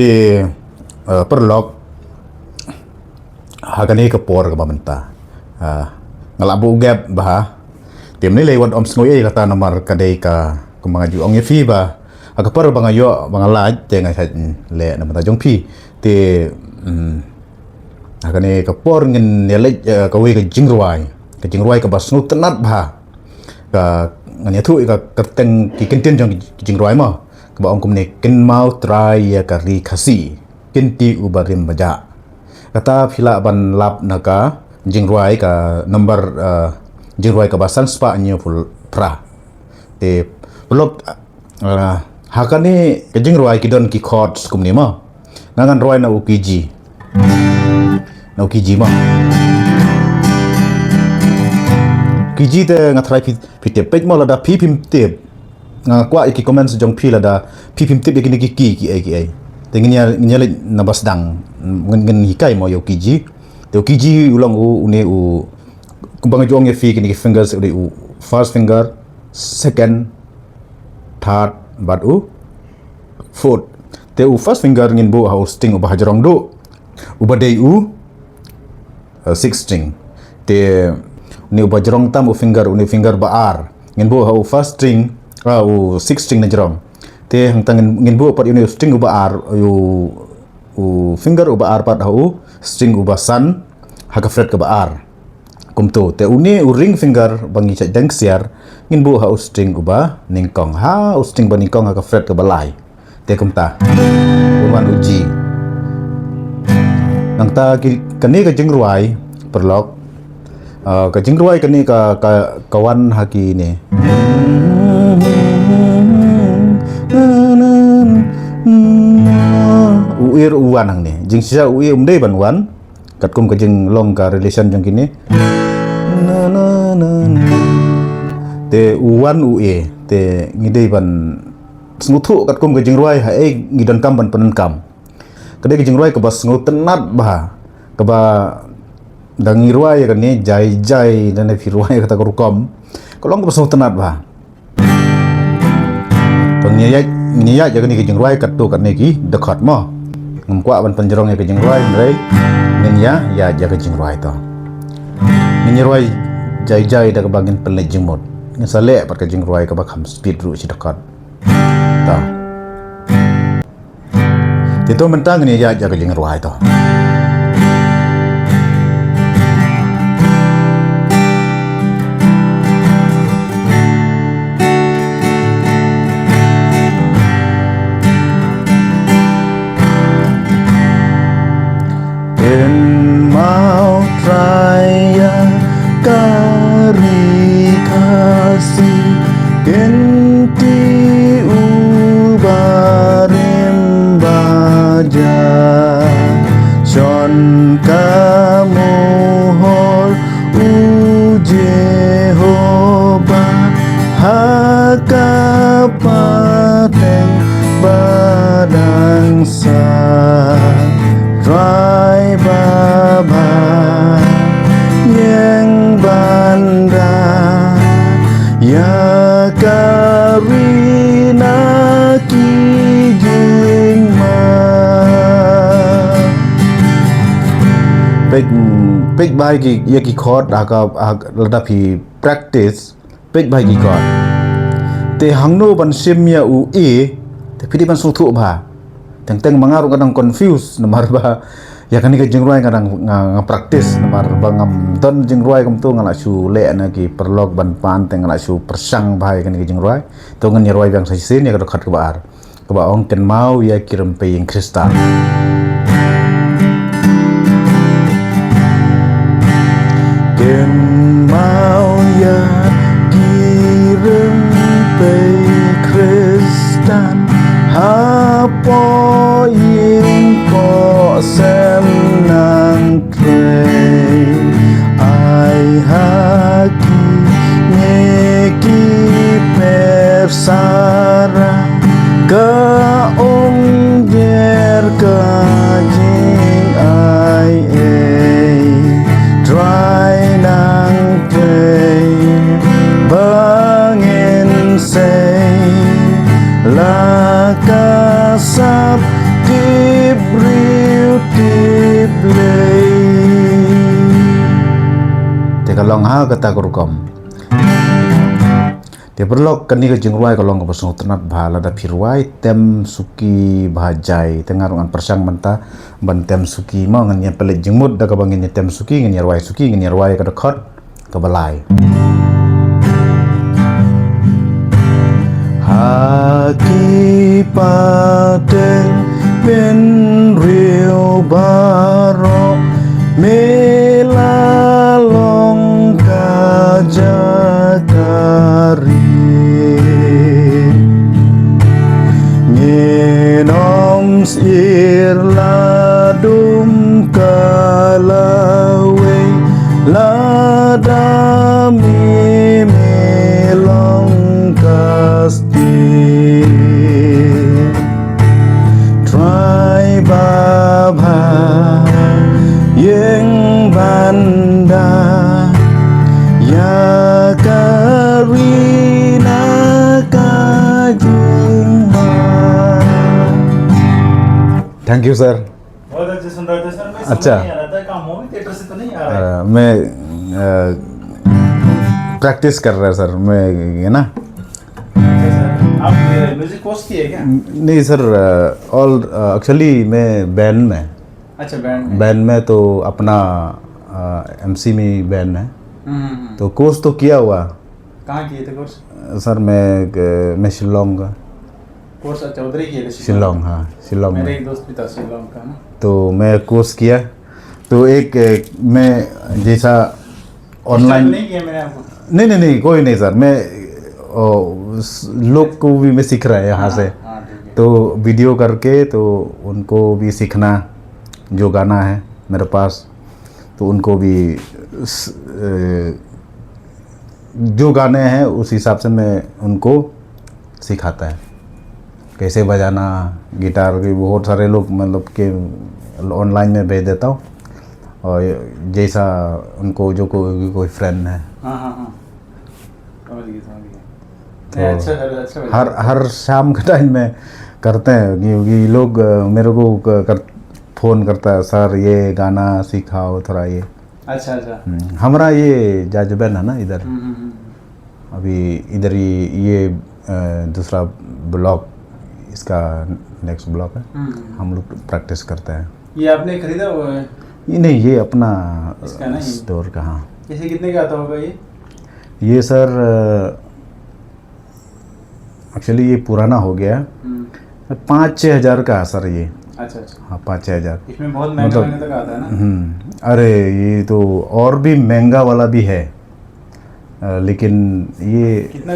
Di perlok hagani kepor ke bamenta ngalabu gap bah tim ni lewat om snoye kata nomor kadai ka kumangaju ong fi ba agapar bangayo bangalaj tenga le nama tajong pi ti hagani kepor ngin nelej kawi ke jingruai ke basnu tenat bah ka nganya tu ka kerteng ki kentin jong jingruai ma ke ba ong kumne ken mau try ya kari khasi kinti ubarim baja kata phila ban lap naka jingruai ka number jingruai ka basan spa nyo pul pra te pelok hakani ke jingruai kidon ki chords kumni ma ngangan roi na ukiji ma kiji te ngatrai pite pej mo lada pi pim tip ngakwa iki komen sejong pi lada pi pim tip ikini ki ai tenginya nyale nabas dang ngen hikai mo yo kiji te kiji ulang une kumbang jong ye fi kini fingers u first finger second third but fourth te first finger ngin bo how sting ubah jarong do ubadei six string te ni ubah jarong tam finger baar ngin bo how first string six string na jarong te hang tangin ngin bu pat ini string uba ar u finger uba ar pat hu string uba san haka fret ke ba ar kumto te uni ring finger bangi cha dang siar ngin bu ha string uba ningkong string ba ningkong haka fret ke balai te kumta uman uji nang ta kani ka jingruai perlok ka jingruai kani ka kawan haki ni uir uwan hang ni jing sia ui umdei ban wan kat kum ka jing long ka relation jong kini te uwan ue te ngidei ban sngutu kat kum ka jing ruai ha ngidan kam ban panen kam kadai ka jing ruai ka bas ngut tenat bah ka ba dangi ruai ka ni jai dan fi ruai kata ka rukom kolong ka bas ngut tenat bah niya jaga ni kejeng ruai kat tu kat neki dekat mo ngumkwa ban penjerong ya kejeng ruai ndai niya ya jaga kejeng ruai to niya ruai jai dak bagin pelej jengmot ngasale pat kejeng ruai ka bakham speed ru si dekat ta itu mentang ni ya jaga kejeng ruai to mau raya kari kasih genti ubarim baja son kamu hor Jehovah hakapateng badangsa Rai Baba yang banda ya karina kijing ma pek baik ya ki chord aga ladapi practice pek baik ki chord te hangno ban simya te pidi ban sutu ba teng mangaru kadang confuse nomor ba ya kan ni jengruai kadang ngapraktis nomor bangam don jengruai kam tu ngala su le na ki perlok ban pan teng ngala su persang bahai kan ni jengruai to ngan ruai bang sasin ya kadang khat ke bar ke ba ong ken mau ya kirim pe yang kristal ken mau ya kirim pe kristal hapo yin ko sem nang trei ai haki neki persara ka ong jer ka jing ai dry nang trei bangin say la kasap ki kalong ha kata kurukom. Dia berlok kani ke jingruai kalong ke pasung tenat bahala da pirwai tem suki bahajai tengarungan persang menta ban tem suki mau ngan nya pelet jingmut da kabangin tem suki ngan yarwai suki ngan yarwai ka dekhot ke balai. Haki paten ben rio baro melalong kajakari ngenom sir ladum kalawe ladami melong kasti try babha yang banda ya karina kajingma. Thank you sir. बहुत अच्छे सुन रहे थे सर। मैं अच्छा। समझ नहीं आ रहा था काम मूवी थिएटर से तो नहीं आ रहा है। मैं प्रैक्टिस कर रहा सर मैं ये ना अच्छा सर, आप म्यूजिक कोर्स किए क्या? नहीं सर ऑल एक्चुअली मैं बैंड में अच्छा, बैंड बैंड में तो अपना एमसी में बैंड है में। तो कोर्स तो किया हुआ कहाँ किए थे कोर्स? सर मैं शिलोंग का कोर्स अच्छा उधर ही किए थे शिलोंग हाँ शिलोंग मेरे में एक दोस्त भी था शिलोंग का ना। तो मैं कोर्स किया तो एक मैं जैसा ऑनलाइन नहीं किया मैंने आपको। नहीं कोई नहीं सर मैं लोग को भी मैं सीख रहा है यहाँ से हाँ ठीक है। तो वीडियो करके तो उनको भी सीखना जो गाना है मेरे पास तो उनको भी जो गाने हैं उस हिसाब से मैं उनको सिखाता है कैसे बजाना गिटार की बहुत सारे लोग मतलब कि ऑनलाइन में भेज देता हूँ और जैसा उनको जो कोई फ्रेंड है हाँ हाँ हाँ समझ गया तो नहीं, अच्छा हर शाम के टाइम में करते हैं क्योंकि लोग मेरे को फ़ोन करता है सर ये गाना सिखाओ थोड़ा ये अच्छा अच्छा हमारा ये जाजबन है ना इधर अभी इधर ये दूसरा ब्लॉक इसका नेक्स्ट ब्लॉक है हम लोग प्रैक्टिस करते हैं। ये आपने खरीदा हुआ है? ये नहीं ये अपना इसका नहीं? स्टोर का हाँ। इसे कितने का आता होगा ये सर एक्चुअली ये पुराना हो गया 5-6 हज़ार का है सर ये। अच्छा अच्छा हाँ 5-6 हज़ार इसमें बहुत महंगा महंगा तक आता है ना। अरे ये तो और भी महंगा वाला भी है लेकिन ये कितना